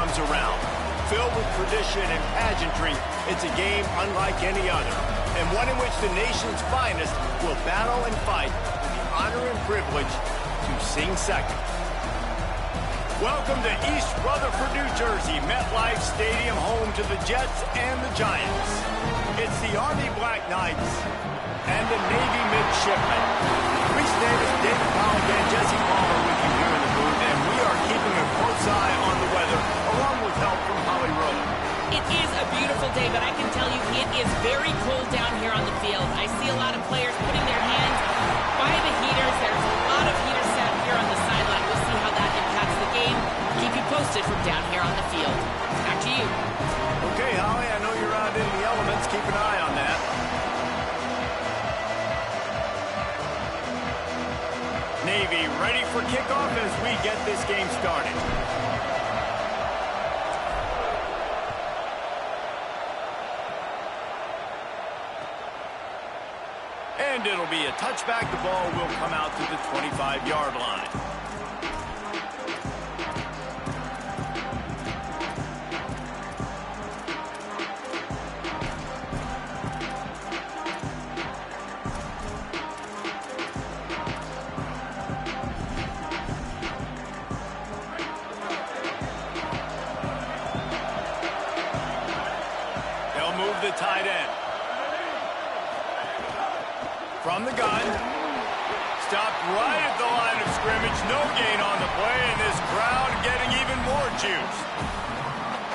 comes around. Filled with tradition and pageantry, it's a game unlike any other, and one in which the nation's finest will battle and fight for the honor and privilege to sing second. Welcome to East Rutherford, New Jersey, MetLife Stadium, home to the Jets and the Giants. It's the Army Black Knights and the Navy Midshipmen. Reese Davis, David Powell, and Jesse Palmer with you here in the booth, and we are keeping a close eye on the weather, along with help from Holly Rowe. It is a beautiful day, but I can tell you it is very cold down here on the field. I see a lot of players putting their hands by the heaters. There's a lot of heaters set up here on the sideline. We'll see how that impacts the game. Keep you posted from down here on the field. Back to you. Okay, Holly, I know you're out in the elements. Keep an eye on that. Navy ready for kickoff as we get this game started. And it'll be a touchback. The ball will come out to the 25-yard line. They'll move the tight end. From the gun, stopped right at the line of scrimmage, no gain on the play, and this crowd getting even more juice.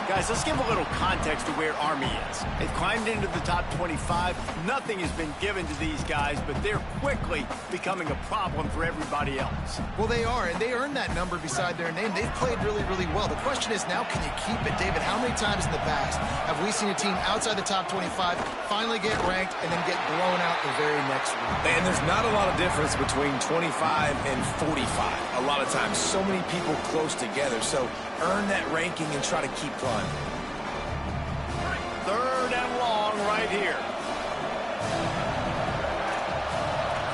Guys, let's give a little context to where Army is. They've climbed into the top 25. Nothing has been given to these guys, but they're quickly becoming a problem for everybody else. Well, they are, and they earned that number beside their name. They've played really, really well. The question is now, can you keep it? David, how many times in the past have we seen a team outside the top 25 finally get ranked and then get blown out the very next week? And there's not a lot of difference between 25 and 45. A lot of times, so many people close together. So earn that ranking and try to keep climbing. Third and long right here.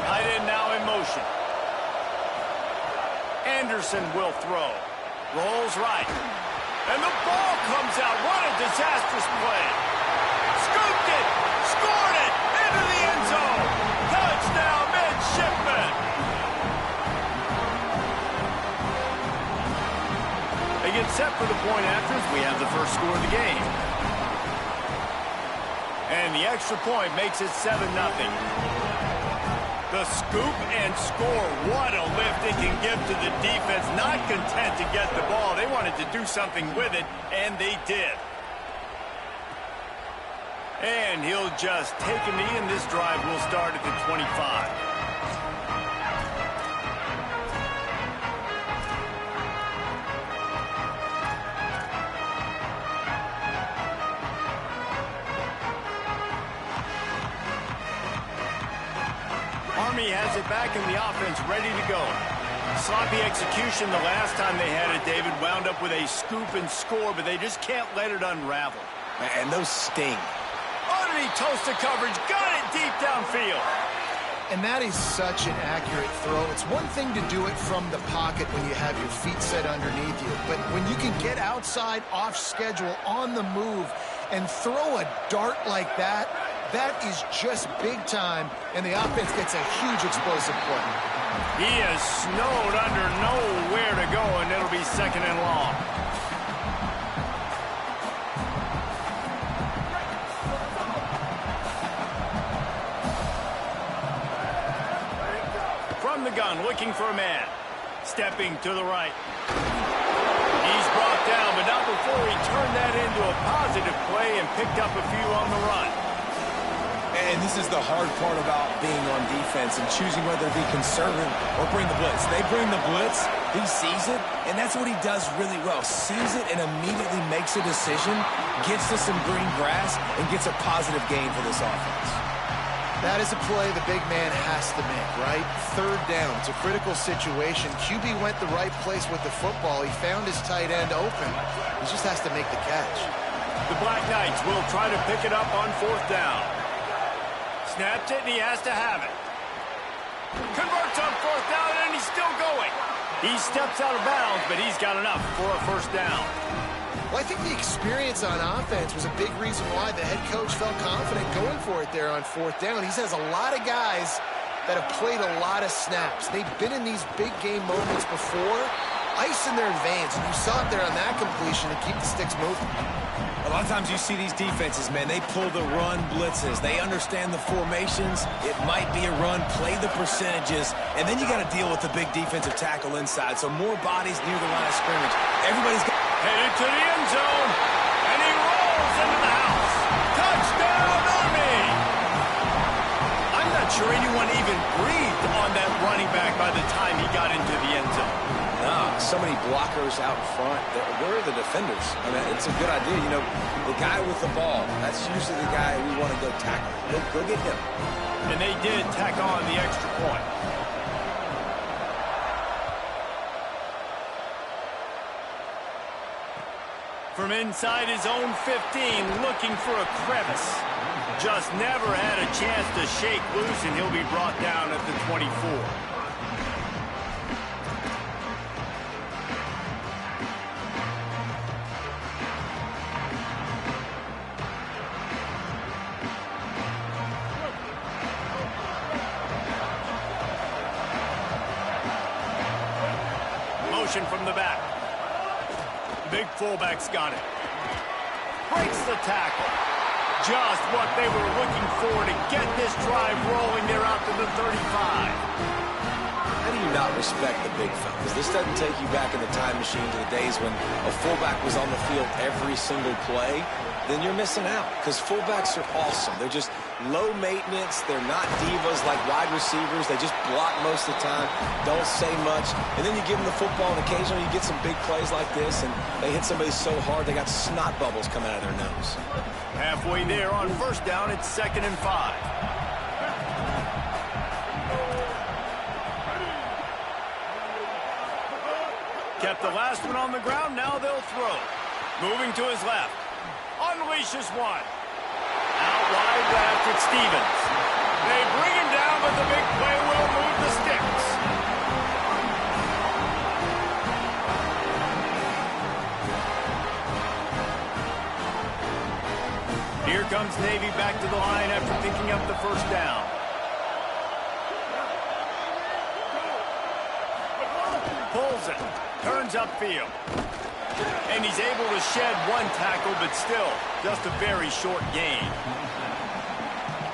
Tight end now in motion. Anderson will throw. Rolls right. And the ball comes out. What a disastrous play. Scooped it. Scored it. Into the end zone. Touchdown, Midshipmen. They get set for the point after as we have the first score of the game. And the extra point makes it 7-0. The scoop and score. What a lift it can give to the defense. Not content to get the ball. They wanted to do something with it, and they did. And he'll just take a knee, and this drive will start at the 25. Army has it back in the offense, ready to go. Sloppy execution the last time they had it, David. Wound up with a scoop and score, but they just can't let it unravel. And those sting. Underneath toasted coverage, got it deep downfield. And that is such an accurate throw. It's one thing to do it from the pocket when you have your feet set underneath you, but when you can get outside, off schedule, on the move, and throw a dart like that, that is just big time, and the offense gets a huge explosive play. He is snowed under, nowhere to go, and it'll be second and long. From the gun, looking for a man. Stepping to the right. He's brought down, but not before he turned that into a positive play and picked up a few on the run. And this is the hard part about being on defense and choosing whether to be conservative or bring the blitz. They bring the blitz, he sees it, and that's what he does really well. Sees it and immediately makes a decision, gets to some green grass, and gets a positive gain for this offense. That is a play the big man has to make, right? Third down. It's a critical situation. QB went the right place with the football. He found his tight end open. He just has to make the catch. The Black Knights will try to pick it up on fourth down. Snapped it, and he has to have it. Converts on fourth down, and he's still going. He steps out of bounds, but he's got enough for a first down. Well, I think the experience on offense was a big reason why the head coach felt confident going for it there on 4th down. He has a lot of guys that have played a lot of snaps. They've been in these big game moments before, ice in their veins, and you saw it there on that completion to keep the sticks moving. A lot of times you see these defenses, man, they pull the run blitzes. They understand the formations. It might be a run, play the percentages, and then you got to deal with the big defensive tackle inside. So more bodies near the line of scrimmage. Everybody's got... Headed to the end zone, and he rolls into the house. Touchdown, Army! I'm not sure anyone even breathed on that running back by the time he got into the end zone. Nah, so many blockers out in front. Where are the defenders? I mean, it's a good idea. You know, the guy with the ball, that's usually the guy we want to go tackle. Go get him. And they did tack on the extra point. From inside his own 15, looking for a crevice. Just never had a chance to shake loose, and he'll be brought down at the 24. Motion from the back. Big fullback's got it. Breaks the tackle. Just what they were looking for to get this drive rolling. They're out to the 35. How do you not respect the big fellas? This doesn't take you back in the time machine to the days when a fullback was on the field every single play. Then you're missing out, because fullbacks are awesome. They're just low maintenance. They're not divas like wide receivers. They just block most of the time, don't say much. And then you give them the football, and occasionally you get some big plays like this, and they hit somebody so hard they got snot bubbles coming out of their nose. Halfway there on 1st down, it's 2nd and 5. Kept the last one on the ground, now they'll throw. Moving to his left. Unleashes one. Out wide left, it's Stevens. They bring him down, but the big play will move the sticks. Here comes Navy back to the line after picking up the 1st down. Pulls it. Turns upfield. And he's able to shed one tackle, but still, just a very short gain.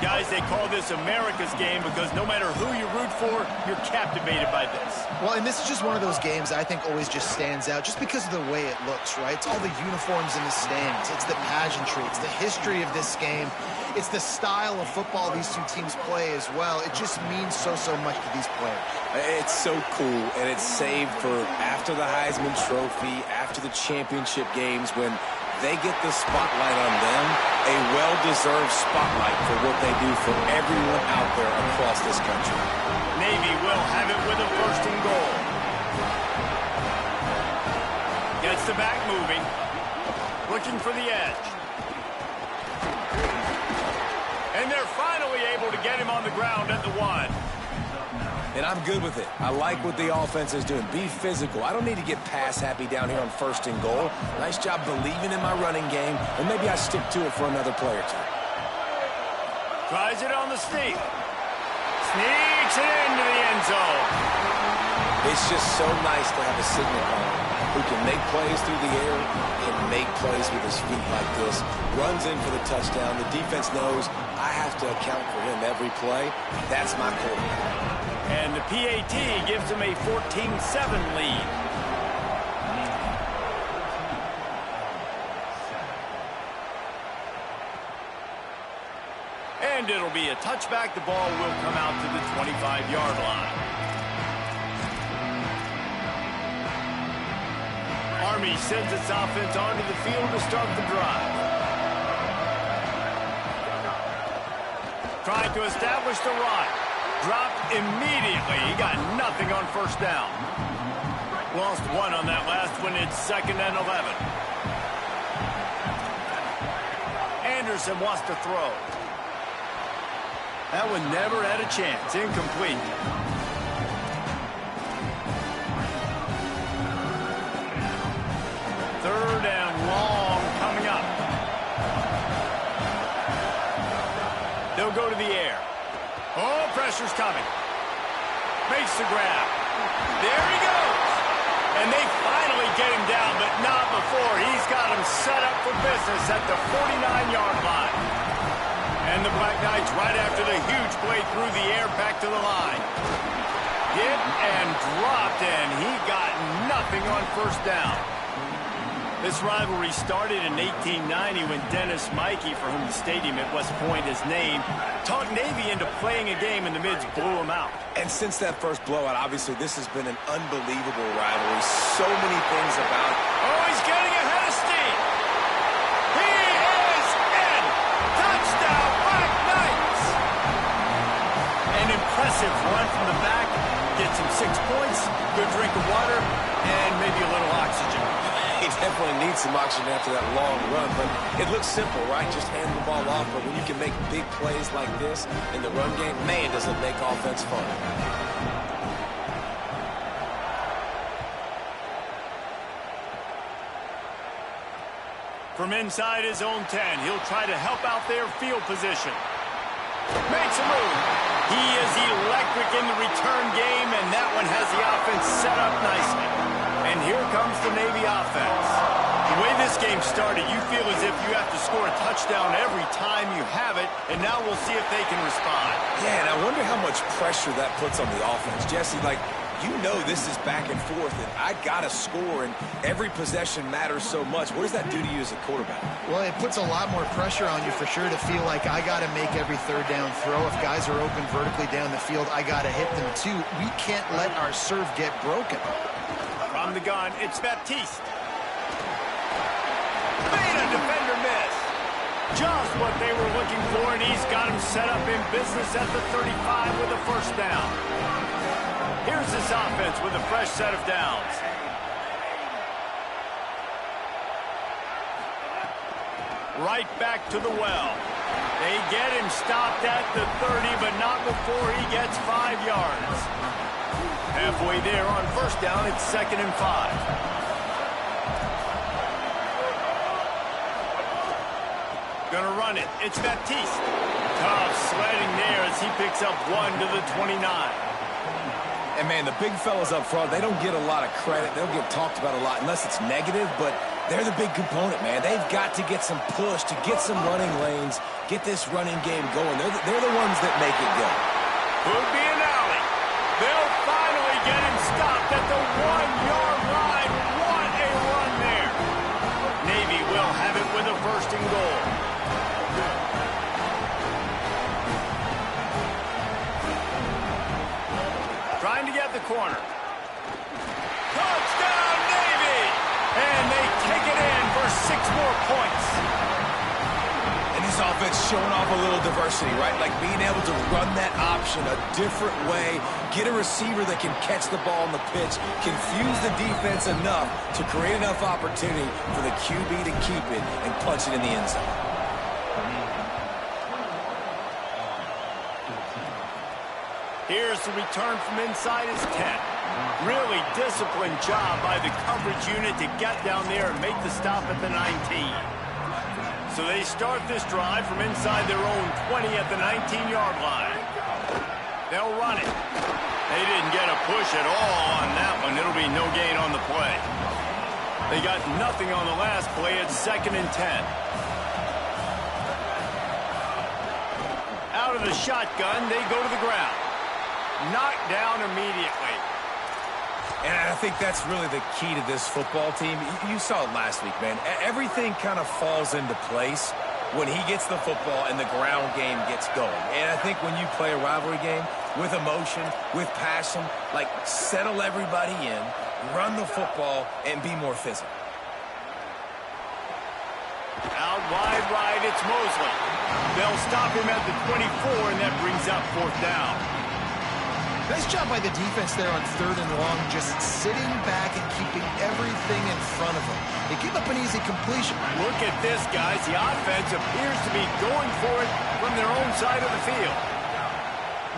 Guys, they call this America's game because no matter who you root for, you're captivated by this. Well, and this is just one of those games I think always just stands out just because of the way it looks, right? It's all the uniforms in the stands. It's the pageantry. It's the history of this game. It's the style of football these two teams play as well. It just means so much to these players. It's so cool, and it's saved for after the Heisman Trophy, after the championship games, when they get the spotlight on them, a well-deserved spotlight for what they do for everyone out there across this country. Navy will have it with a 1st and goal. Gets the back moving. Looking for the edge. And they're finally able to get him on the ground at the 1. And I'm good with it. I like what the offense is doing. Be physical. I don't need to get pass happy down here on 1st and goal. Nice job believing in my running game, and maybe I stick to it for another play or two. Tries it on the sneak. Sneaks it into the end zone. It's just so nice to have a signal caller who can make plays through the air and make plays with his feet like this. Runs in for the touchdown. The defense knows I have to account for him every play. That's my quarterback. And the PAT gives him a 14-7 lead. And it'll be a touchback. The ball will come out to the 25-yard line. Army sends its offense onto the field to start the drive. Trying to establish the run. Dropped immediately. He got nothing on 1st down. Lost one on that last one. It's 2nd and 11. Anderson wants to throw. That one never had a chance. Incomplete. Third and long. pressure's coming. Makes the grab. There he goes. And they finally get him down, but not before. He's got him set up for business at the 49-yard line. And the Black Knights right after the huge play through the air back to the line. Hit and dropped, and he got nothing on first down. This rivalry started in 1890 when Dennis Michie, for whom the stadium at West Point is named, talked Navy into playing a game, and the Mids blew him out. And since that first blowout, obviously, this has been an unbelievable rivalry. So many things about it. Oh, he's getting ahead of steam. He is in. Touchdown, Black Knights. An impressive run from the back. Gets him 6 points, good drink of water, and maybe a little oxygen. He definitely needs some oxygen after that long run, but it looks simple, right? Just hand the ball off, but when you can make big plays like this in the run game, man, does it make offense fun. From inside his own 10, he'll try to help out their field position. Makes a move. He is electric in the return game, and that one has the offense set up nicely. And here comes the Navy offense. The way this game started, you feel as if you have to score a touchdown every time you have it, and now we'll see if they can respond. Yeah, and I wonder how much pressure that puts on the offense. Jesse, like, you know this is back and forth, and I got to score, and every possession matters so much. What does that do to you as a quarterback? Well, it puts a lot more pressure on you for sure to feel like I got to make every third down throw. If guys are open vertically down the field, I got to hit them too. We can't let our serve get broken. From the gun, it's Baptiste. Made a defender miss. Just what they were looking for, and he's got him set up in business at the 35 with a first down. Here's this offense with a fresh set of downs. Right back to the well. They get him stopped at the 30, but not before he gets 5 yards. Halfway there on first down, it's 2nd and 5. Gonna run it. It's Baptiste. Tough sledding there as he picks up 1 to the 29. And, man, the big fellas up front, they don't get a lot of credit. They'll get talked about a lot unless it's negative, but they're the big component, man. They've got to get some push, to get some running lanes, get this running game going. They're the ones that make it go. Could be an alley. They'll finally get him stopped at the 1-yard line. What a run there. Navy will have it with a 1st and goal. Trying to get the corner. Touchdown, Navy! And they take it in for 6 more points. And this offense showing off a little diversity, right? Like being able to run that option a different way, get a receiver that can catch the ball on the pitch, confuse the defense enough to create enough opportunity for the QB to keep it and punch it in the end zone. Here's the return from inside his 10. Really disciplined job by the coverage unit to get down there and make the stop at the 19. So they start this drive from inside their own 20 at the 19-yard line. They'll run it. They didn't get a push at all on that one. It'll be no gain on the play. They got nothing on the last play. It's 2nd and 10. Out of the shotgun, they go to the ground. Knocked down immediately. And I think that's really the key to this football team. You saw it last week, man. Everything kind of falls into place when he gets the football and the ground game gets going. And I think when you play a rivalry game with emotion, with passion, like settle everybody in, run the football, and be more physical. Out wide right, it's Mosley. They'll stop him at the 24, and that brings up 4th down. Nice job by the defense there on 3rd and long, just sitting back and keeping everything in front of them. They give up an easy completion. Look at this, guys. The offense appears to be going for it from their own side of the field.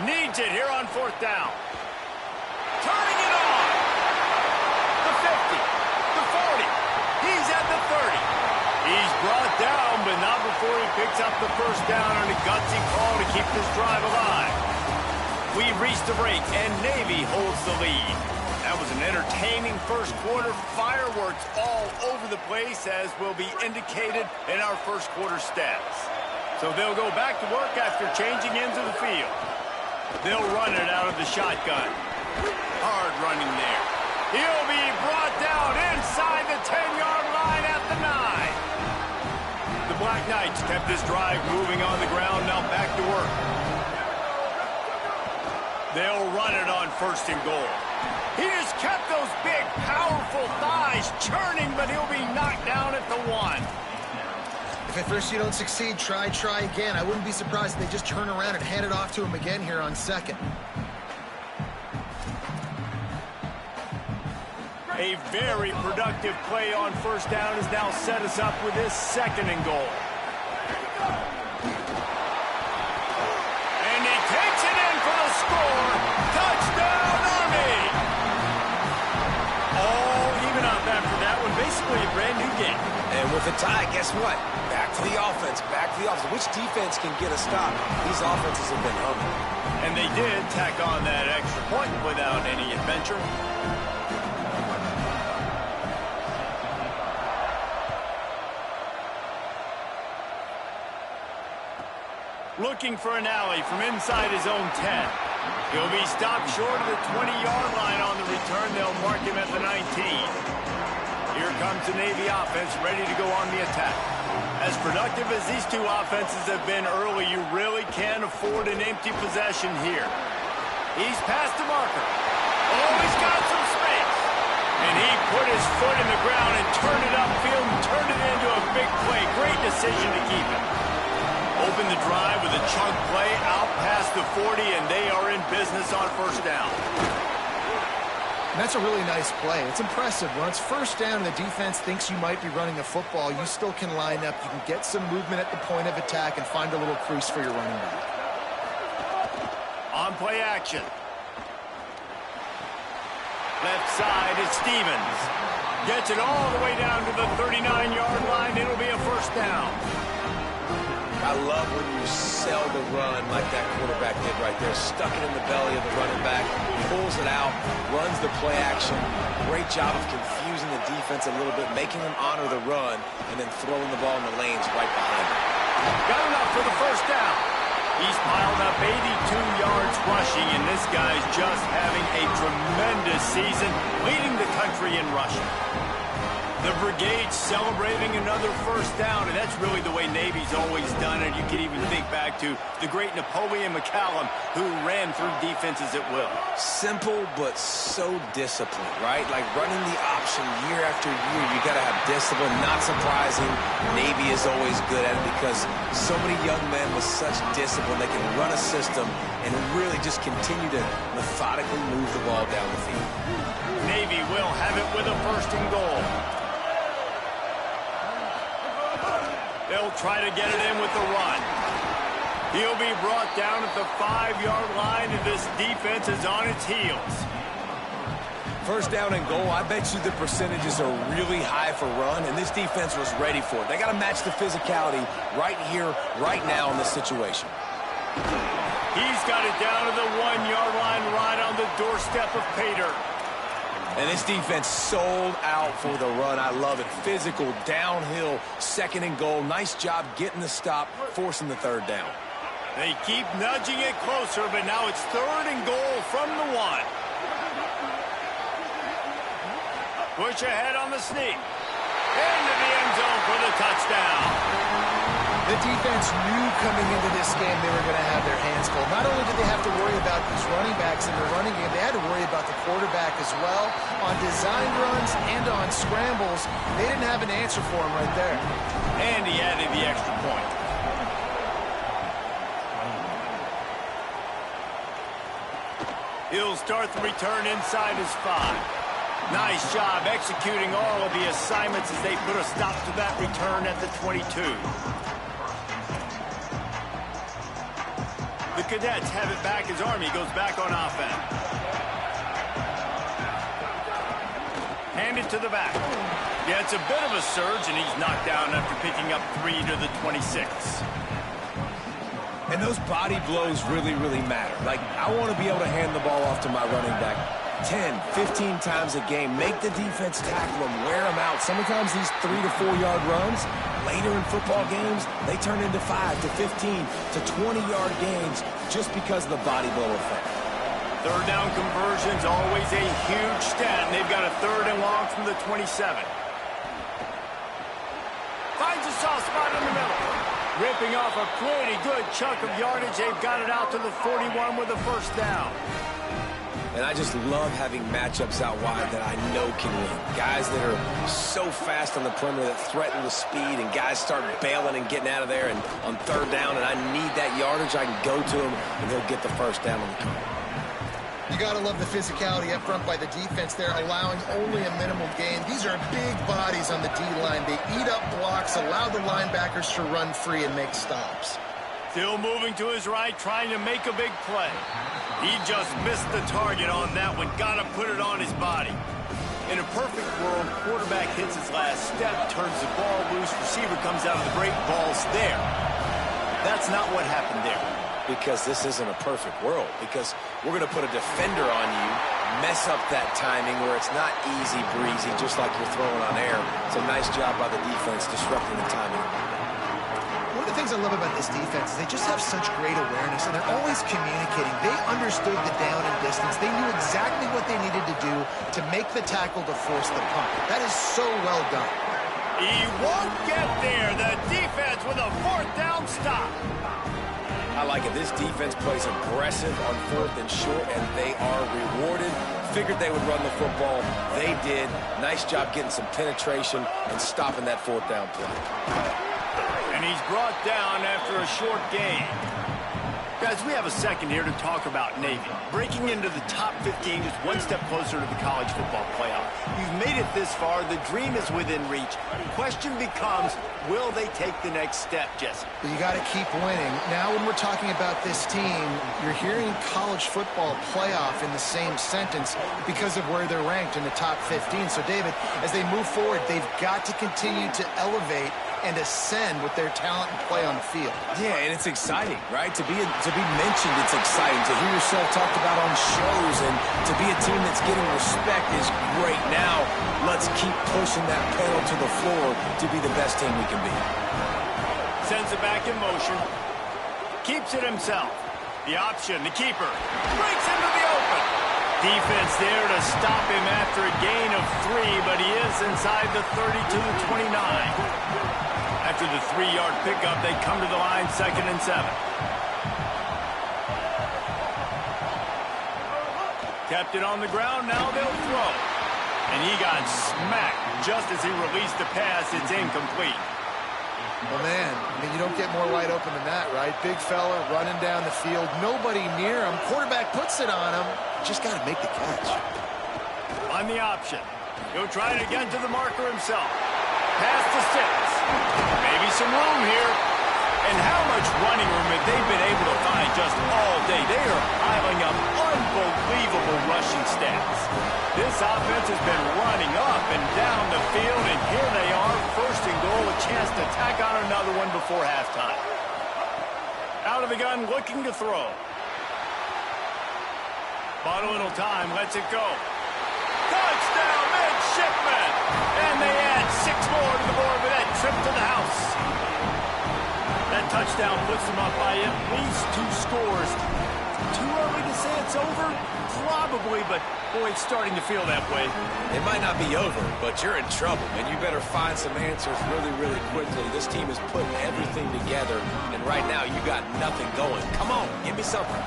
Needs it here on 4th down. Turning it on. The 50. The 40. He's at the 30. He's brought down, but not before he picks up the 1st down on a gutsy call to keep this drive alive. We've reached the break, and Navy holds the lead. That was an entertaining first quarter. Fireworks all over the place, as will be indicated in our first quarter stats. So they'll go back to work after changing into the field. They'll run it out of the shotgun. Hard running there. He'll be brought down inside the 10-yard line at the 9. The Black Knights kept this drive moving on the ground. Now back to work. They'll run it on 1st and goal. He has kept those big, powerful thighs churning, but he'll be knocked down at the 1. If at first you don't succeed, try again. I wouldn't be surprised if they just turn around and hand it off to him again here on 2nd. A very productive play on 1st down has now set us up with this 2nd and goal. And he takes it in for the score. Touchdown, Army! All even up after that one. Basically a brand new game. And with a tie, guess what? Back to the offense, back to the offense. Which defense can get a stop? These offenses have been humming. And they did tack on that extra point without any adventure. Looking for an alley from inside his own 10. He'll be stopped short of the 20-yard line on the return. They'll mark him at the 19. Here comes the Navy offense ready to go on the attack. As productive as these two offenses have been early, you really can't afford an empty possession here. He's past the marker. Oh, he's got some space. And he put his foot in the ground and turned it upfield and turned it into a big play. Great decision to keep it. Open the drive with a chunk play out past the 40, and they are in business on 1st down. And that's a really nice play. It's impressive. When it's 1st down and the defense thinks you might be running a football, you still can line up. You can get some movement at the point of attack and find a little crease for your running back. On play action. Left side is Stevens. Gets it all the way down to the 39-yard line. It'll be a 1st down. I love when you sell the run like that quarterback did right there. Stuck it in the belly of the running back, pulls it out, runs the play action. Great job of confusing the defense a little bit, making them honor the run, and then throwing the ball in the lanes right behind him. Got enough for the 1st down. He's piled up 82 yards rushing, and this guy's just having a tremendous season, leading the country in rushing. The brigade celebrating another 1st down, and that's really the way Navy's always done it. You can even think back to the great Napoleon McCallum, who ran through defenses at will. Simple, but so disciplined, right? Like running the option year after year, you got to have discipline. Not surprising, Navy is always good at it because so many young men with such discipline, they can run a system and really just continue to methodically move the ball down the field. Navy will have it with a 1st and goal. They'll try to get it in with the run. He'll be brought down at the 5-yard line, and this defense is on its heels. 1st down and goal, I bet you the percentages are really high for run, and this defense was ready for it. They got to match the physicality right here, right now in this situation. He's got it down to the 1-yard line, right on the doorstep of Pater. And this defense sold out for the run. I love it. Physical, downhill, 2nd and goal. Nice job getting the stop, forcing the 3rd down. They keep nudging it closer, but now it's 3rd and goal from the 1. Push ahead on the sneak. Into the end zone for the touchdown. The defense knew coming into this game they were going to have their hands full. Not only did they have to worry about these running backs in the running game, they had to worry about the quarterback as well. On design runs and on scrambles, they didn't have an answer for him right there. And he added the extra point. He'll start the return inside his 5. Nice job executing all of the assignments as they put a stop to that return at the 22. The Cadets have it back as Army goes back on offense. Handed to the back. Yeah, it's a bit of a surge, and he's knocked down after picking up 3 to the 26. And those body blows really, really matter. Like, I want to be able to hand the ball off to my running back 10, 15 times a game. Make the defense tackle them, wear them out. Sometimes these 3 to 4 yard runs, later in football games, they turn into 5 to 15 to 20-yard gains just because of the body blow effect. Third down conversion's always a huge stat, and they've got a 3rd and long from the 27. Finds a soft spot in the middle. Ripping off a pretty good chunk of yardage. They've got it out to the 41 with a 1st down. And I just love having matchups out wide that I know can win. Guys that are so fast on the perimeter that threaten the speed, and guys start bailing and getting out of there and on 3rd down, and I need that yardage. I can go to him, and he'll get the 1st down on the come. You got to love the physicality up front by the defense. They're allowing only a minimal gain. These are big bodies on the D-line. They eat up blocks, allow the linebackers to run free and make stops. Still moving to his right, trying to make a big play. He just missed the target on that one. Got to put it on his body. In a perfect world, quarterback hits his last step, turns the ball loose, receiver comes out of the break, ball's there. That's not what happened there. Because this isn't a perfect world. Because we're going to put a defender on you, mess up that timing where it's not easy breezy, just like you're throwing on air. It's a nice job by the defense disrupting the timing. One of the things I love about this defense is they just have such great awareness, and they're always communicating. They understood the down and distance. They knew exactly what they needed to do to make the tackle to force the punt. That is so well done. He won't get there. The defense with a 4th down stop. I like it. This defense plays aggressive on 4th and short, and they are rewarded. Figured they would run the football. They did. Nice job getting some penetration and stopping that 4th down play. And he's brought down after a short gain. Guys, we have a second here to talk about Navy. Breaking into the top 15 is one step closer to the college football playoff. You've made it this far. The dream is within reach. The question becomes, will they take the next step, Jesse? But you got to keep winning. Now when we're talking about this team, you're hearing college football playoff in the same sentence because of where they're ranked in the top 15. So, David, as they move forward, they've got to continue to elevate and ascend with their talent and play on the field. Yeah, and it's exciting, right? To be mentioned, it's exciting. To hear yourself talked about on shows and to be a team that's getting respect is great. Now, let's keep pushing that pedal to the floor to be the best team we can be. Sends it back in motion. Keeps it himself. The option, the keeper. Breaks into the open. Defense there to stop him after a gain of 3, but he is inside the 32-29. After the 3-yard pickup, they come to the line 2nd and 7. Kept it on the ground, now they'll throw. And he got smacked just as he released the pass. It's incomplete. Well, man, I mean, you don't get more wide open than that, right? Big fella running down the field, nobody near him. Quarterback puts it on him. Just got to make the catch. On the option. He'll try it again to the marker himself. Pass to 6. Maybe some room here. And how much running room have they been able to find just all day? They are piling up unbelievable rushing stats. This offense has been running up and down the field, and here they are, 1st and goal, a chance to tack on another one before halftime. Out of the gun, looking to throw. Bought a little time, lets it go. Touchdown, midshipman! And they add 6 more to the board with that trip to the house. That touchdown puts them up by at least 2 scores. Too early to say it's over? Probably, but boy, it's starting to feel that way. It might not be over, but you're in trouble, and you better find some answers really, really quickly. This team is putting everything together, and right now you got nothing going. Come on, give me something.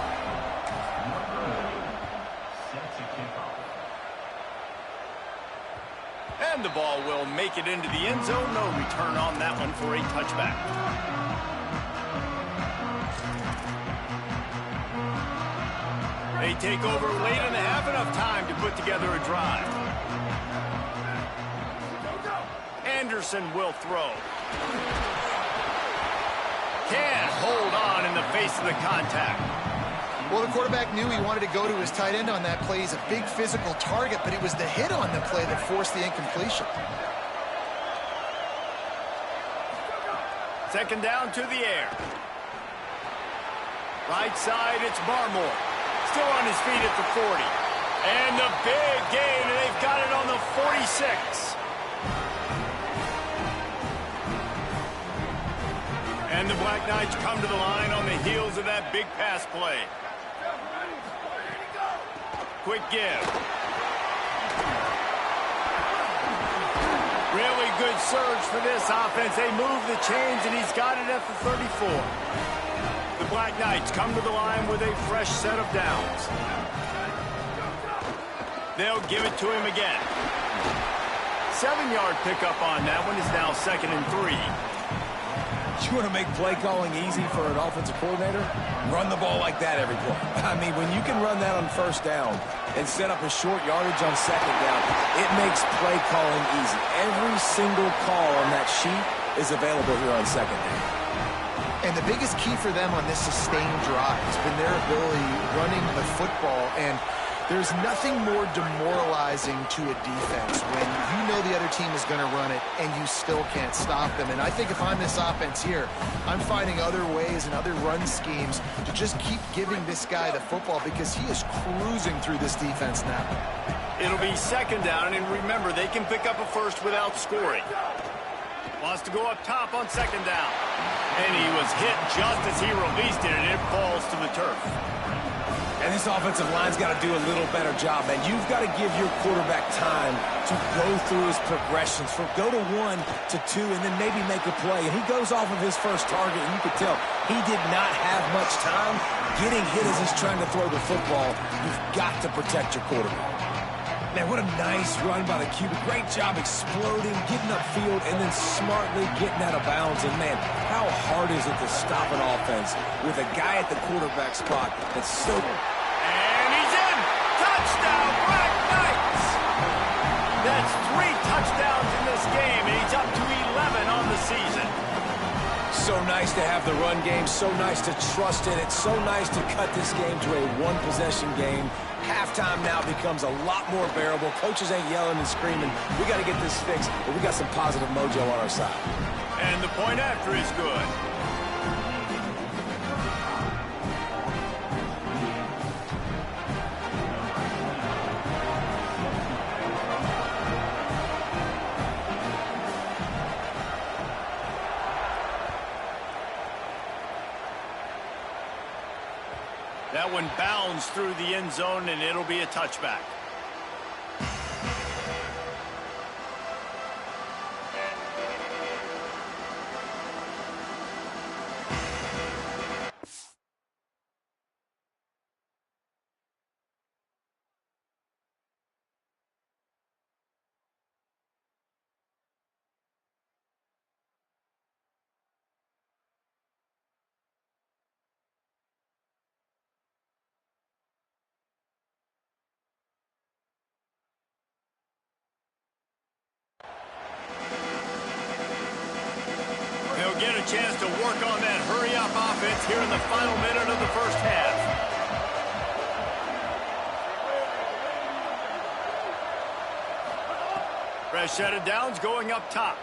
And the ball will make it into the end zone. No return on that one for a touchback. They take over late in the half, enough time to put together a drive. Anderson will throw. Can't hold on in the face of the contact. Well, the quarterback knew he wanted to go to his tight end on that play. He's a big physical target, but it was the hit on the play that forced the incompletion. 2nd down to the air. Right side, it's Barmore. Still on his feet at the 40. And the big gain, and they've got it on the 46. And the Black Knights come to the line on the heels of that big pass play. Quick give. Really good surge for this offense. They move the chains, and he's got it at the 34. The Black Knights come to the line with a fresh set of downs. They'll give it to him again. 7-yard pickup on that one is now 2nd and 3. You want to make play calling easy for an offensive coordinator? Run the ball like that every play. I mean, when you can run that on first down and set up a short yardage on second down, it makes play calling easy. Every single call on that sheet is available here on second down. And the biggest key for them on this sustained drive has been their ability running the football. And there's nothing more demoralizing to a defense when you know the other team is going to run it and you still can't stop them. And I think if I'm this offense here, I'm finding other ways and other run schemes to just keep giving this guy the football because he is cruising through this defense now. It'll be 2nd down, and remember, they can pick up a first without scoring. Wants to go up top on 2nd down. And he was hit just as he released it, and it falls to the turf. And this offensive line's got to do a little better job, man. You've got to give your quarterback time to go through his progressions, from go to 1 to 2, and then maybe make a play. And he goes off of his first target, and you could tell he did not have much time getting hit as he's trying to throw the football. You've got to protect your quarterback. Man, what a nice run by the QB. Great job exploding, getting upfield, and then smartly getting out of bounds. And, man, how hard is it to stop an offense with a guy at the quarterback spot that's so... And he's in! Touchdown, Black Knights! That's 3 touchdowns in this game, and he's up to 11 on the season. So nice to have the run game, so nice to trust in it, so nice to cut this game to a one-possession game. Halftime now becomes a lot more bearable. Coaches ain't yelling and screaming. We got to get this fixed, but we got some positive mojo on our side. And the point after is good. That one bounds through the end zone, and it'll be a touchback. Get a chance to work on that hurry-up offense here in the final minute of the first half. Fresh set of downs going up top.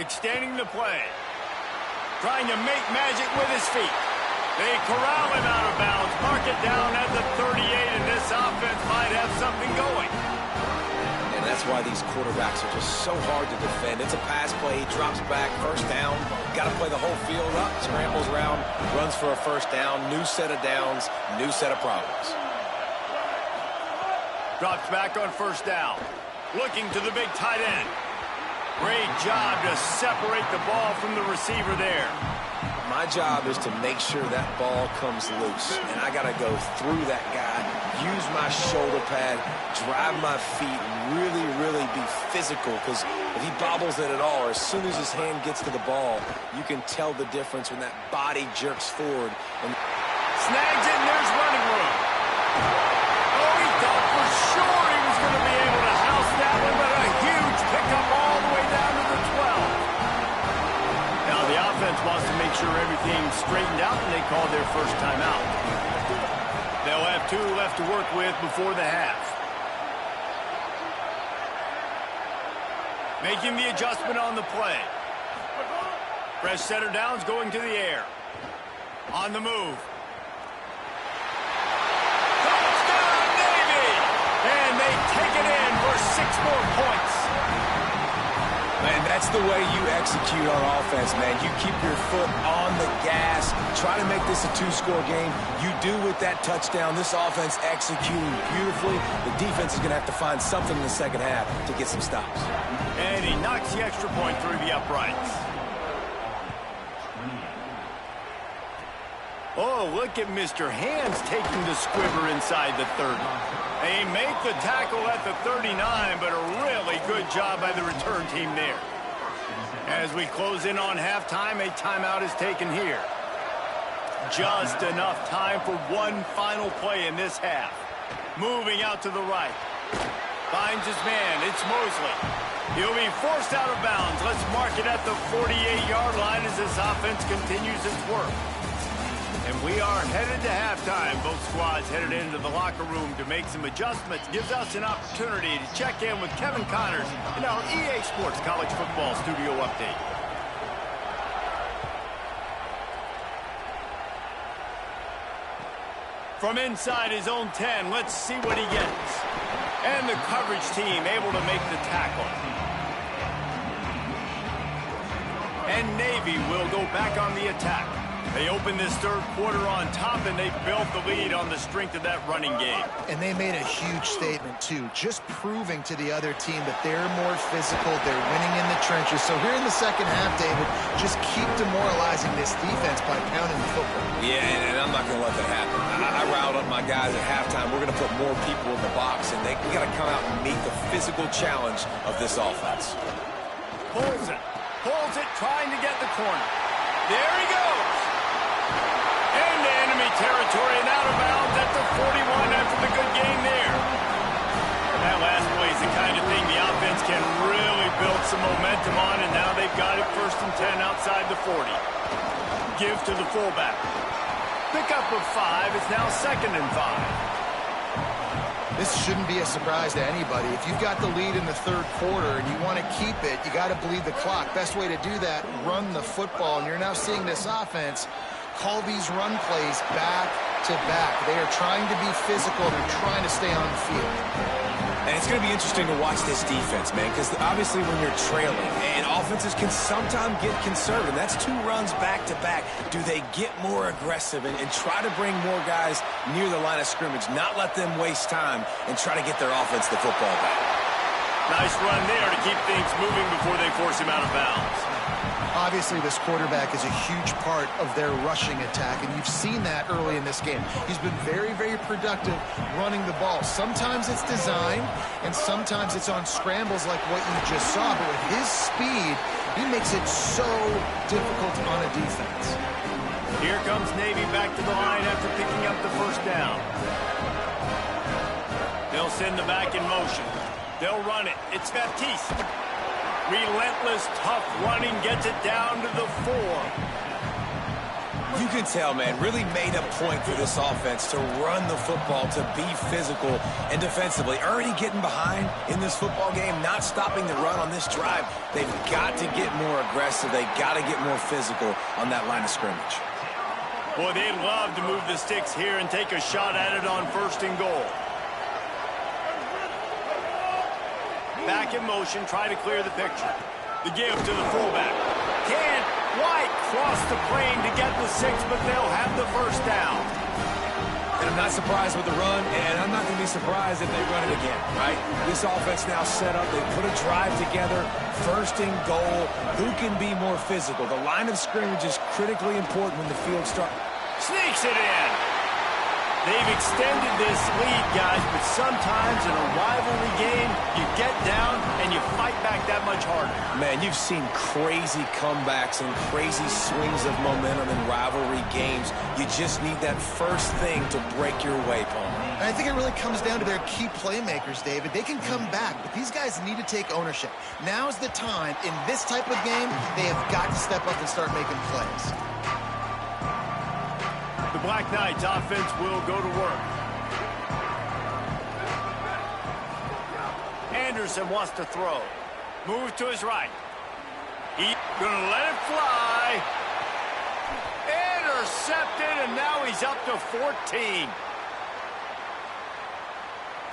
Extending the play. Trying to make magic with his feet. They corral him out of bounds. Mark it down at the 38, and this offense might have something going. And that's why these quarterbacks are just so hard to defend. It's a pass play, he drops back, first down. Got to play the whole field up, scrambles around, runs for a first down, new set of downs, new set of problems. Drops back on first down. Looking to the big tight end. Great job to separate the ball from the receiver there. My job is to make sure that ball comes loose, and I got to go through that guy, use my shoulder pad, drive my feet, and really, really be physical, because if he bobbles it at all, or as soon as his hand gets to the ball, you can tell the difference when that body jerks forward. And snags it, and there's running room. Oh, he thought for sure he was going to be able to house that one, but a huge pickup all the way down to the 12. Now the offense wants to make sure everything's straightened out, and they call their first timeout. They'll have 2 left to work with before the half. Making the adjustment on the play. Fresh set of downs going to the air. On the move. That's the way you execute on offense, man. You keep your foot on the gas. Try to make this a two-score game. You do with that touchdown. This offense executing beautifully. The defense is going to have to find something in the second half to get some stops. And he knocks the extra point through the uprights. Oh, look at Mr. Hands taking the squibber inside the 30. They make the tackle at the 39, but a really good job by the return team there. As we close in on halftime, a timeout is taken here. Just enough time for one final play in this half. Moving out to the right. Finds his man. It's Mosley. He'll be forced out of bounds. Let's mark it at the 48-yard line as this offense continues its work. And we are headed to halftime. Both squads headed into the locker room to make some adjustments. Gives us an opportunity to check in with Kevin Connors in our EA Sports College Football Studio Update. From inside his own 10, let's see what he gets. And the coverage team able to make the tackle. And Navy will go back on the attack. They opened this third quarter on top, and they built the lead on the strength of that running game. And they made a huge statement, too, just proving to the other team that they're more physical, they're winning in the trenches. So here in the second half, David, just keep demoralizing this defense by pounding the football. Yeah, and I'm not going to let that happen. I riled up my guys at halftime. We're going to put more people in the box, and we got to come out and meet the physical challenge of this offense. Pulls it, trying to get the corner. There he goes. Into enemy territory and out of bounds at the 41 after the good gain there. That last play is the kind of thing the offense can really build some momentum on, and now they've got it 1st and 10 outside the 40. Give to the fullback. Pickup of 5. It's now 2nd and 5. This shouldn't be a surprise to anybody. If you've got the lead in the third quarter and you want to keep it, you got to bleed the clock. Best way to do that, run the football. And you're now seeing this offense call these run plays back to back. They are trying to be physical. They're trying to stay on the field. And it's going to be interesting to watch this defense, man, because obviously when you're trailing, and offenses can sometimes get conservative. That's 2 runs back to back. Do they get more aggressive and try to bring more guys near the line of scrimmage, not let them waste time, and try to get their offense the football back? Nice run there to keep things moving before they force him out of bounds. Obviously, this quarterback is a huge part of their rushing attack, and you've seen that early in this game. He's been very, very productive running the ball. Sometimes it's designed, and sometimes it's on scrambles like what you just saw. But with his speed, he makes it so difficult on a defense. Here comes Navy back to the line after picking up the 1st down. They'll send the back in motion. They'll run it. It's Baptiste. Relentless, tough running, gets it down to the 4. You can tell, man, really made a point for this offense to run the football, to be physical and defensively. Already getting behind in this football game, not stopping the run on this drive. They've got to get more aggressive. They've got to get more physical on that line of scrimmage. Boy, they'd love to move the sticks here and take a shot at it on 1st and goal. Back in motion, try to clear the picture. The give to the fullback. Can't quite cross the plane to get the 6, but they'll have the 1st down. And I'm not surprised with the run, and I'm not going to be surprised if they run it again, right? This offense now set up. They put a drive together, 1st and goal. Who can be more physical? The line of scrimmage is critically important when the field starts. Sneaks it in. They've extended this lead, guys, but sometimes in a rivalry game, you get down and you fight back that much harder. Man, you've seen crazy comebacks and crazy swings of momentum in rivalry games. You just need that first thing to break your way, Paul. And I think it really comes down to their key playmakers, David. They can come back, but these guys need to take ownership. Now's the time. In this type of game, they have got to step up and start making plays. The Black Knights offense will go to work. Anderson wants to throw. Move to his right. He's going to let it fly. Intercepted, and now he's up to 14.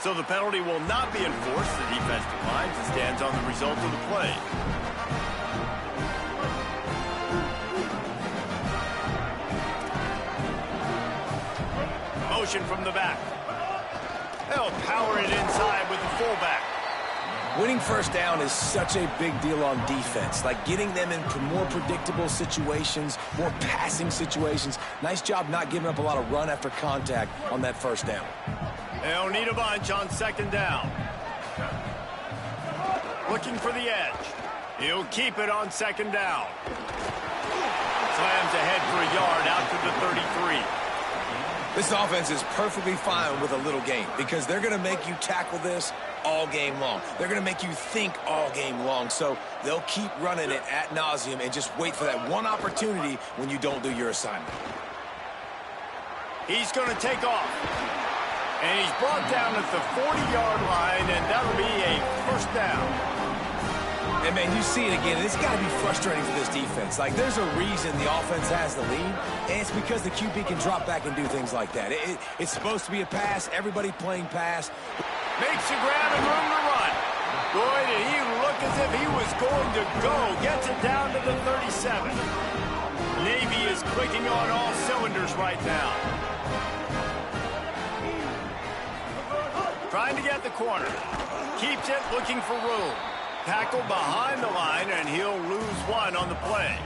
So the penalty will not be enforced. The defense declines and stands on the result of the play. motion from the back. They'll power it inside with the fullback. Winning first down is such a big deal on defense, like getting them in more predictable situations, more passing situations. Nice job not giving up a lot of run after contact on that first down. They'll need a bunch on second down. Looking for the edge. He'll keep it on second down. Slams ahead for a yard out to the 33. This offense is perfectly fine with a little gain because they're going to make you tackle this all game long. They're going to make you think all game long. So they'll keep running it ad nauseum and just wait for that one opportunity when you don't do your assignment. He's going to take off. And he's brought down at the 40-yard line, and that'll be a first down. And, man, you see it again. It's got to be frustrating for this defense. Like, there's a reason the offense has the lead, and it's because the QB can drop back and do things like that. It's supposed to be a pass. Everybody playing pass. Makes the grab and room to run. Boy, did he look as if he was going to go. Gets it down to the 37. Navy is clicking on all cylinders right now. Trying to get the corner. Keeps it, looking for room. Tackle behind the line, and he'll lose one on the play.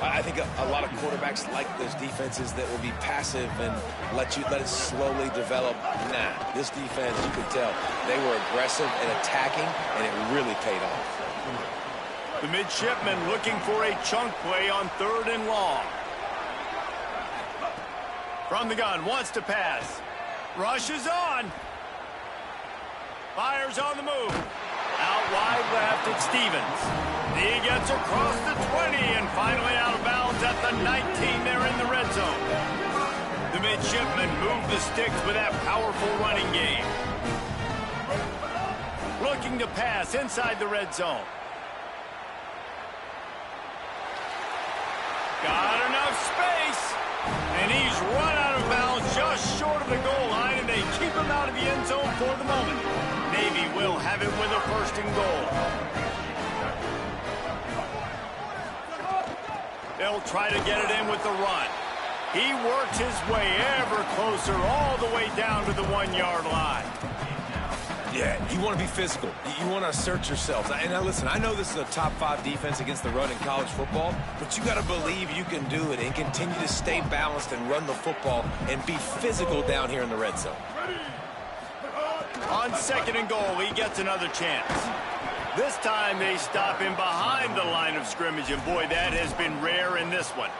I think a lot of quarterbacks like those defenses that will be passive and let it slowly develop. Nah, this defense, you could tell, they were aggressive and attacking, and it really paid off. The midshipman looking for a chunk play on third and long. From the gun, wants to pass. Rushes on. Fires on the move. Out wide left, it's Stevens. He gets across the 20 and finally out of bounds at the 19 there in the red zone. The midshipmen move the sticks with that powerful running game. Looking to pass inside the red zone. Got enough space. And he's run out of bounds just short of the goal line, and they keep him out of the end zone for the moment. Navy will have it with a first and goal. They'll try to get it in with the run. He works his way ever closer all the way down to the 1-yard line. Yeah, you want to be physical. You want to assert yourselves. And now listen, I know this is a top 5 defense against the run in college football, but you got to believe you can do it and continue to stay balanced and run the football and be physical down here in the red zone. On second and goal, he gets another chance. This time they stop him behind the line of scrimmage, and boy, that has been rare in this one.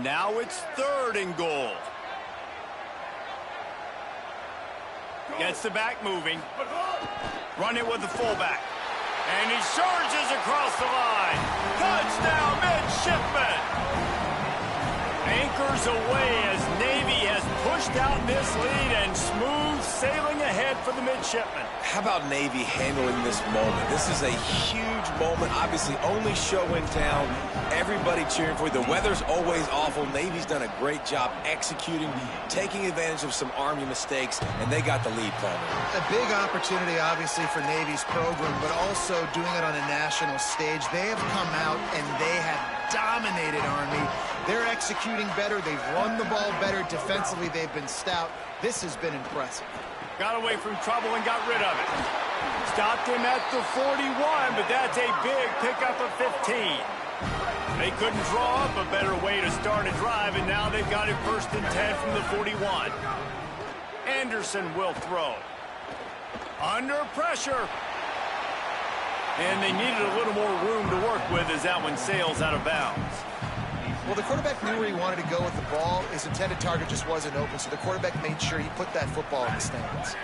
Now it's third and goal. Gets the back moving. Run it with the fullback. And he surges across the line. Touchdown, midshipman! Anchors away as Navy has pushed out this lead and smooth sailing ahead for the midshipmen. How about Navy handling this moment? This is a huge moment. Obviously, only show in town. Everybody cheering for you. The weather's always awful. Navy's done a great job executing, taking advantage of some Army mistakes, and they got the lead, Palmer. A big opportunity, obviously, for Navy's program, but also doing it on a national stage. They have come out and they have dominated Army. They're executing better. They've run the ball better. Defensively, they've been stout. This has been impressive. Got away from trouble and got rid of it. Stopped him at the 41, but that's a big pickup of 15. They couldn't draw up a better way to start a drive, and now they've got it first and 10 from the 41. Anderson will throw. Under pressure. And they needed a little more room to work with as that one sails out of bounds. Well, the quarterback knew where he wanted to go with the ball. His intended target just wasn't open, so the quarterback made sure he put that football in the stands.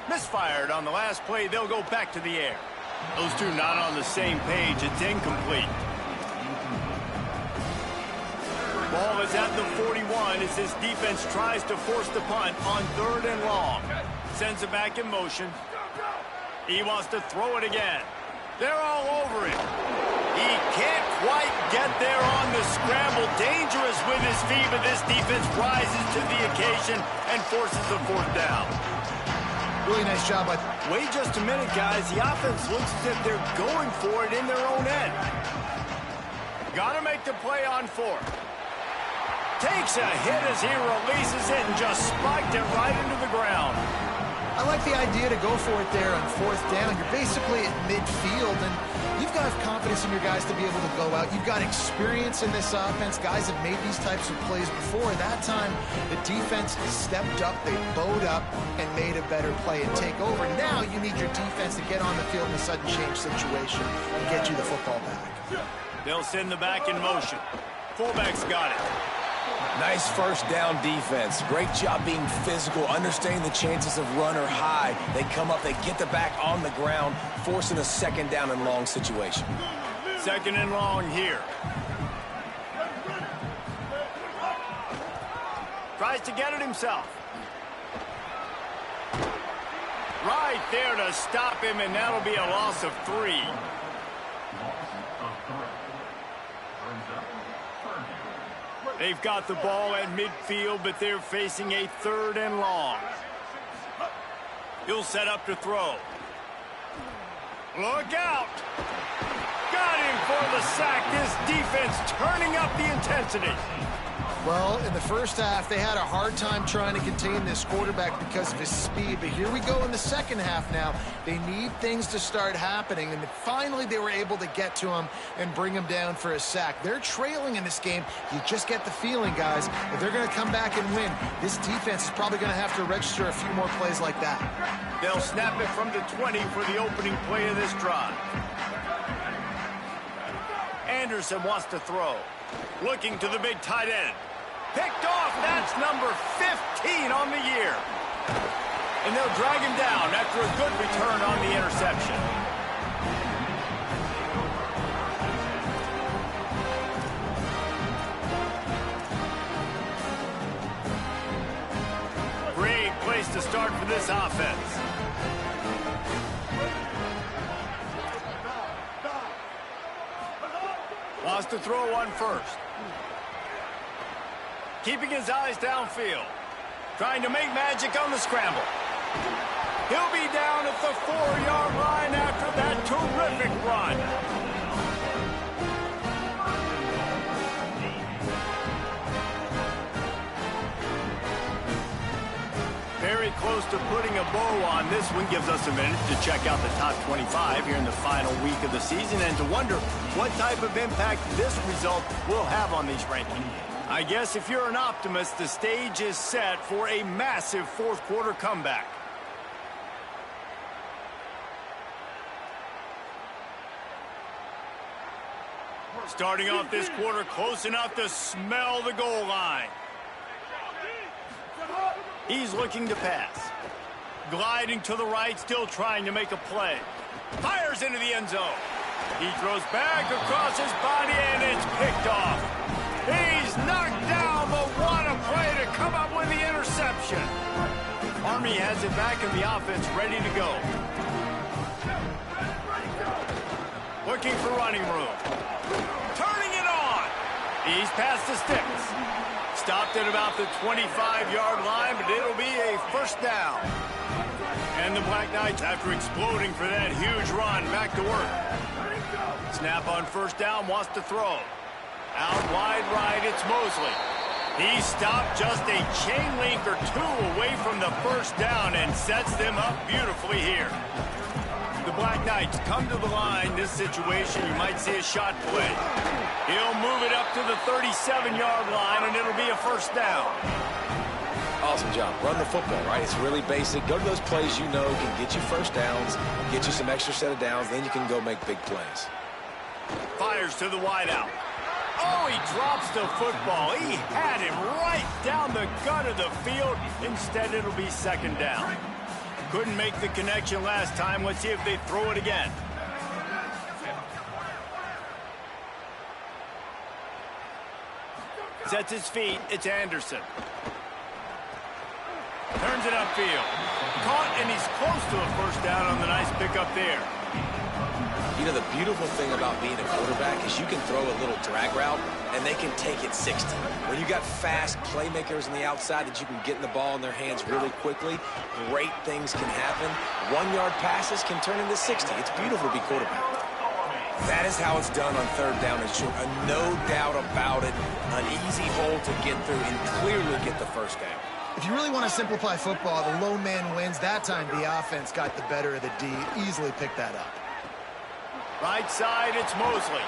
Misfired on the last play. They'll go back to the air. Those two not on the same page. It's incomplete. Ball is at the 41 as this defense tries to force the punt on third and long. Sends it back in motion. He wants to throw it again. They're all over him. He can't quite get there on the scramble. Dangerous with his feet, but this defense rises to the occasion and forces a fourth down. Really nice job. Wait just a minute, guys. The offense looks as if they're going for it in their own end. Got to make the play on fourth. Takes a hit as he releases it and just spiked it right into the ground. I like the idea to go for it there on fourth down. You're basically at midfield, and you've got confidence in your guys to be able to go out. You've got experience in this offense. Guys have made these types of plays before. That time, the defense stepped up, they bowed up, and made a better play and take over. Now you need your defense to get on the field in a sudden change situation and get you the football back. They'll send the back in motion. Fullback's got it. Nice first down defense. Great job being physical, understanding the chances of run or high. They come up, they get the back on the ground, forcing a second down and long situation. Second and long here. Tries to get it himself. Right there to stop him, and that'll be a loss of 3. They've got the ball at midfield, but they're facing a 3rd and long. He'll set up to throw. Look out! Got him for the sack. This defense turning up the intensity. Well, in the first half, they had a hard time trying to contain this quarterback because of his speed. But here we go in the second half now. They need things to start happening. And finally, they were able to get to him and bring him down for a sack. They're trailing in this game. You just get the feeling, guys, if they're going to come back and win, this defense is probably going to have to register a few more plays like that. They'll snap it from the 20 for the opening play of this drive. Anderson wants to throw. Looking to the big tight end. Picked off. That's number 15 on the year. And they'll drag him down after a good return on the interception. Great place to start for this offense. Wants to throw one first. Keeping his eyes downfield. Trying to make magic on the scramble. He'll be down at the 4-yard line after that terrific run. Very close to putting a bow on. This one gives us a minute to check out the top 25 here in the final week of the season and to wonder what type of impact this result will have on these rankings. I guess if you're an optimist, the stage is set for a massive fourth-quarter comeback. Starting off this quarter close enough to smell the goal line. He's looking to pass. Gliding to the right, still trying to make a play. Fires into the end zone. He throws back across his body, and it's picked off. He's knocked down, but what a play to come up with the interception. Army has it back in the offense, ready to go. Looking for running room. Turning it on. He's past the sticks. Stopped at about the 25-yard line, but it'll be a first down. And the Black Knights, after exploding for that huge run, back to work. Snap on first down, wants to throw. Out wide right, it's Mosley. He stopped just a chain link or two away from the first down and sets them up beautifully here. The Black Knights come to the line. This situation, you might see a shot play. He'll move it up to the 37-yard line, and it'll be a first down. Awesome job. Run the football, right? It's really basic. Go to those plays you know can get you first downs, get you some extra set of downs, then you can go make big plays. Fires to the wideout. Oh, he drops the football. He had him right down the gut of the field. Instead, it'll be second down. Couldn't make the connection last time. Let's see if they throw it again. Sets his feet. It's Anderson. Turns it upfield. Caught, and he's close to a first down on the nice pickup there. You know, the beautiful thing about being a quarterback is you can throw a little drag route, and they can take it 60. When you got fast playmakers on the outside that you can get the ball in their hands really quickly, great things can happen. 1-yard passes can turn into 60. It's beautiful to be quarterback. That is how it's done on third down and short. No doubt about it. An easy hole to get through and clearly get the first down. If you really want to simplify football, the lone man wins. That time, the offense got the better of the D. Easily picked that up. Right side, it's Mosley.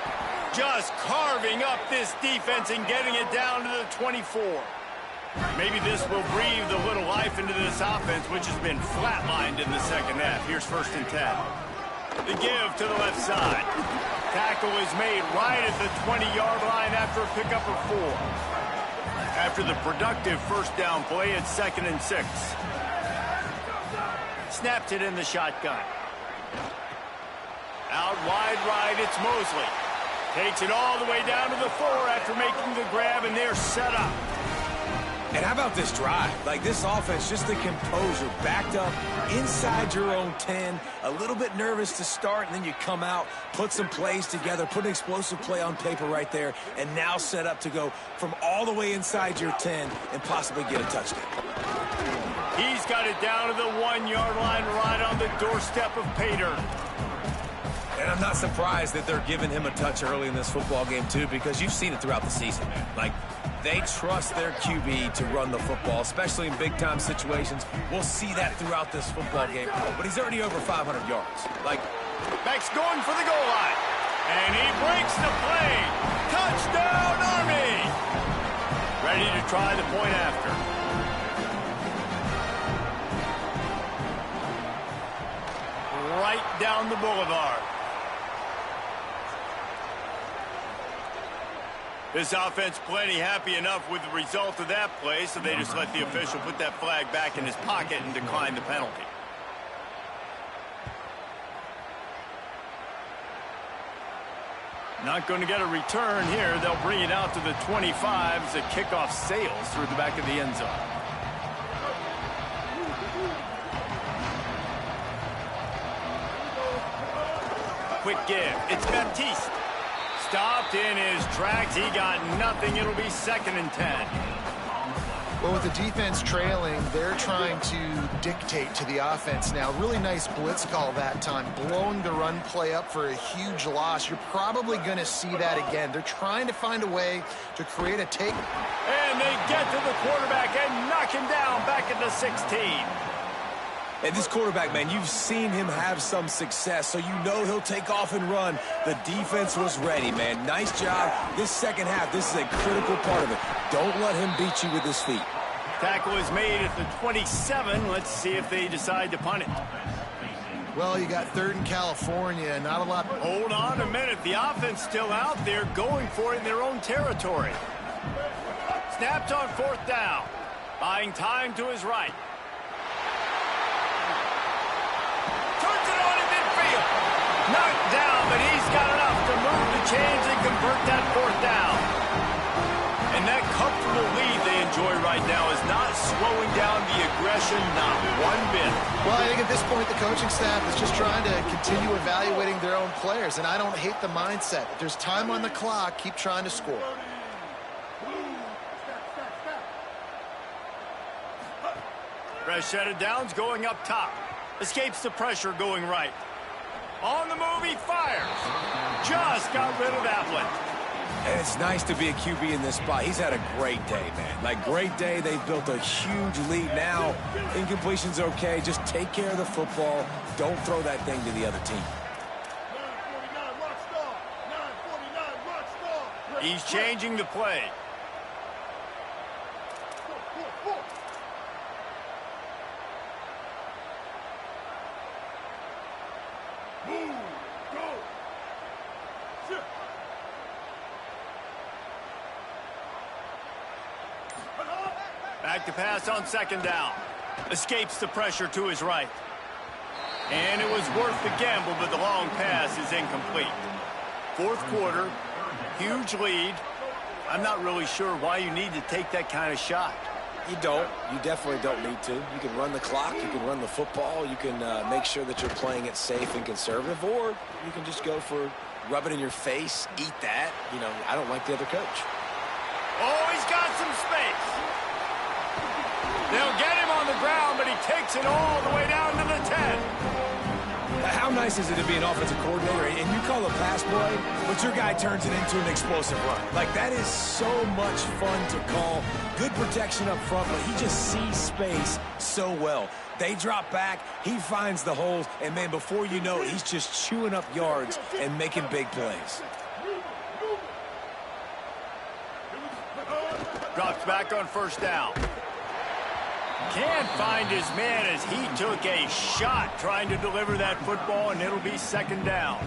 Just carving up this defense and getting it down to the 24. Maybe this will breathe a little life into this offense, which has been flatlined in the second half. Here's 1st and 10. The give to the left side. Tackle is made right at the 20-yard line after a pickup of 4. After the productive first down play, it's 2nd and 6. Snapped it in the shotgun. Out wide right, it's Mosley. Takes it all the way down to the 4 after making the grab, and they're set up. And how about this drive? Like, this offense, just the composure, backed up inside your own 10, a little bit nervous to start, and then you come out, put some plays together, put an explosive play on paper right there, and now set up to go from all the way inside your 10 and possibly get a touchdown. He's got it down to the 1-yard line right on the doorstep of Pater. And I'm not surprised that they're giving him a touch early in this football game, too, because you've seen it throughout the season, man. Like, they trust their QB to run the football, especially in big-time situations. We'll see that throughout this football game. But he's already over 500 yards. Like, Beck's going for the goal line. And he breaks the play. Touchdown, Army! Ready to try the point after. Right down the boulevard. This offense plenty happy enough with the result of that play, so they just let the official put that flag back in his pocket and decline the penalty. Not going to get a return here. They'll bring it out to the 25 as the kickoff sails through the back of the end zone. Quick give. It's Baptiste. Stopped in his tracks. He got nothing. It'll be 2nd and 10. Well, with the defense trailing, they're trying to dictate to the offense now. Really nice blitz call that time, blowing the run play up for a huge loss. You're probably going to see that again. They're trying to find a way to create a take. And they get to the quarterback and knock him down back at the 16. And this quarterback, man, you've seen him have some success, so you know he'll take off and run. The defense was ready, man. Nice job. This second half, this is a critical part of it. Don't let him beat you with his feet. Tackle is made at the 27. Let's see if they decide to punt it. Well, you got 3rd and California. Not a lot. Hold on a minute. The offense still out there going for it in their own territory. Snapped on 4th down. Buying time to his right. Turns it on in midfield. Knocked down, but he's got enough to move the chains and convert that 4th down. And that comfortable lead they enjoy right now is not slowing down the aggression, not one bit. Well, I think at this point the coaching staff is just trying to continue evaluating their own players, and I don't hate the mindset. If there's time on the clock, keep trying to score. Fresh set of downs going up top. Escapes the pressure going right. On the move, he fires. Just got rid of that one. And it's nice to be a QB in this spot. He's had a great day, man. Like, great day. They've built a huge lead now. Incompletion's okay. Just take care of the football. Don't throw that thing to the other team. He's changing the play. Back to pass on 2nd down. Escapes the pressure to his right. And it was worth the gamble, but the long pass is incomplete. 4th quarter, huge lead. I'm not really sure why you need to take that kind of shot. You don't. You definitely don't need to. You can run the clock. You can run the football. You can make sure that you're playing it safe and conservative, or you can just go for rub it in your face, eat that. You know, I don't like the other coach. Oh, he's got some space. They'll get him on the ground, but he takes it all the way down to the 10. How nice is it to be an offensive coordinator and you call a pass play, but your guy turns it into an explosive run? Like, that is so much fun to call. Good protection up front, but he just sees space so well. They drop back, he finds the holes, and then before you know it, he's just chewing up yards and making big plays. Drops back on first down. Can't find his man as he took a shot trying to deliver that football, and it'll be second down.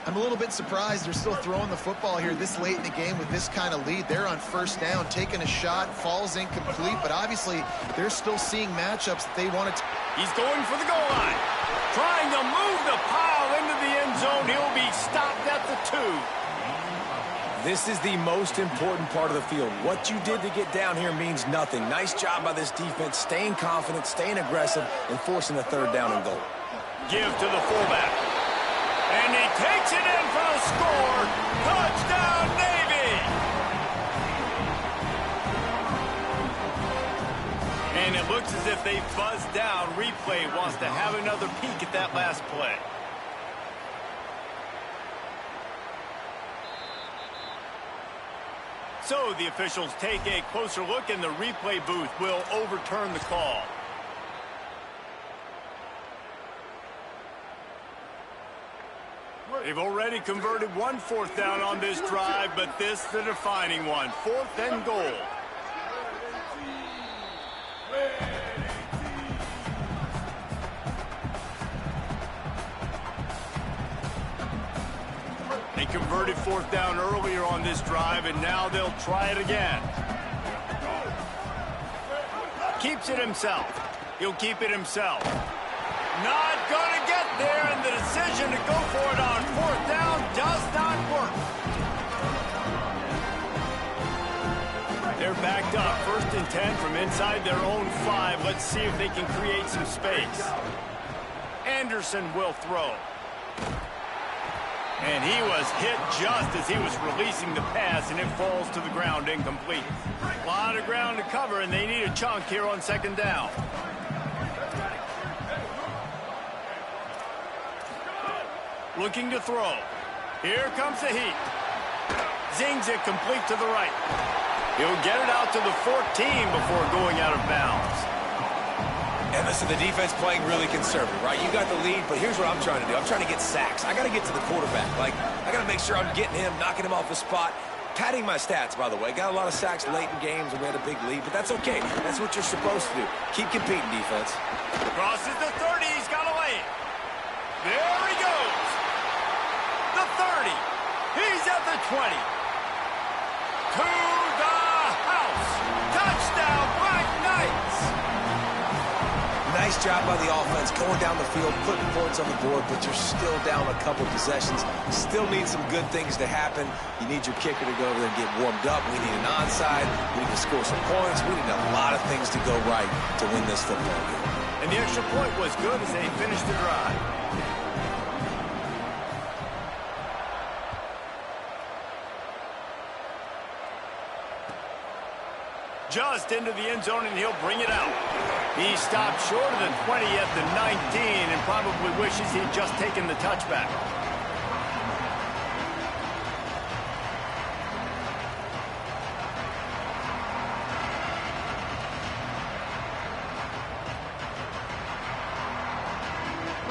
I'm a little bit surprised they're still throwing the football here this late in the game with this kind of lead. They're on first down, taking a shot, falls incomplete, but obviously they're still seeing matchups that they want to. He's going for the goal line. Trying to move the pile into the end zone. He'll be stopped at the 2. This is the most important part of the field. What you did to get down here means nothing. Nice job by this defense, staying confident, staying aggressive, and forcing a third down and goal. Give to the fullback. And he takes it in for the score. Touchdown, Navy! And it looks as if they buzzed down. Replay wants to have another peek at that last play. So the officials take a closer look, and the replay booth will overturn the call. They've already converted one fourth down on this drive, but this the defining one. 4th and goal. They converted 4th down earlier on this drive, and now they'll try it again. Keeps it himself. He'll keep it himself. Not going to get there, and the decision to go for it on 4th down does not work. They're backed up. 1st and 10 from inside their own 5. Let's see if they can create some space. Anderson will throw. And he was hit just as he was releasing the pass, and it falls to the ground incomplete. A lot of ground to cover, and they need a chunk here on 2nd down. Looking to throw. Here comes the heat. Zings it complete to the right. He'll get it out to the 14 before going out of bounds. And listen, the defense playing really conservative, right? You got the lead, but here's what I'm trying to do. I'm trying to get sacks. I got to get to the quarterback. Like, I got to make sure I'm getting him, knocking him off the spot. Padding my stats, by the way. Got a lot of sacks late in games, and we had a big lead, but that's okay. That's what you're supposed to do. Keep competing, defense. Crosses the 30. He's got a lane. There he goes. The 30. He's at the 20. To the house. Touchdown, Black Knights. Nice job by the offense going down the field, putting points on the board, but you're still down a couple possessions. Still need some good things to happen. You need your kicker to go over there and get warmed up. We need an onside. We need to score some points. We need a lot of things to go right to win this football game. And the extra point was good as they finished the drive. Just into the end zone, and he'll bring it out. He stopped short of the 20 at the 19 and probably wishes he'd just taken the touchback.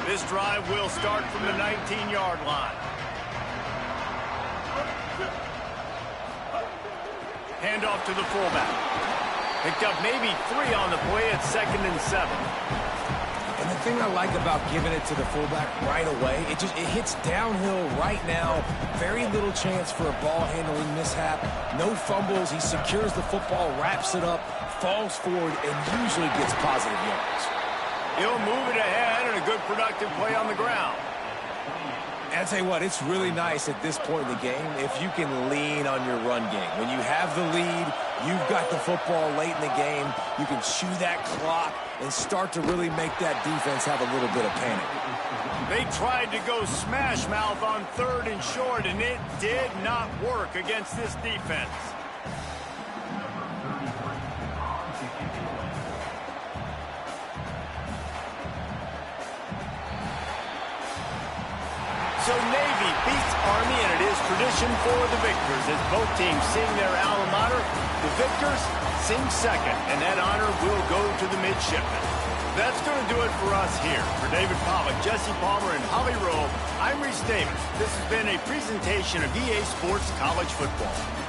This drive will start from the 19-yard line. Handoff to the fullback. Picked up maybe 3 on the play at 2nd and 7. And the thing I like about giving it to the fullback right away, it hits downhill right now. Very little chance for a ball handling mishap. No fumbles. He secures the football, wraps it up, falls forward, and usually gets positive yards. He'll move it ahead and a good productive play on the ground. And I tell you what, it's really nice at this point in the game if you can lean on your run game. When you have the lead, you've got the football late in the game, you can chew that clock and start to really make that defense have a little bit of panic. They tried to go smash mouth on 3rd and short, and it did not work against this defense. So Navy beats Army, and it is tradition for the victors as both teams sing their alma mater. The victors sing second, and that honor will go to the midshipmen. That's going to do it for us here. For David Pollack, Jesse Palmer, and Holly Rowe, I'm Reese Davis. This has been a presentation of EA Sports College Football.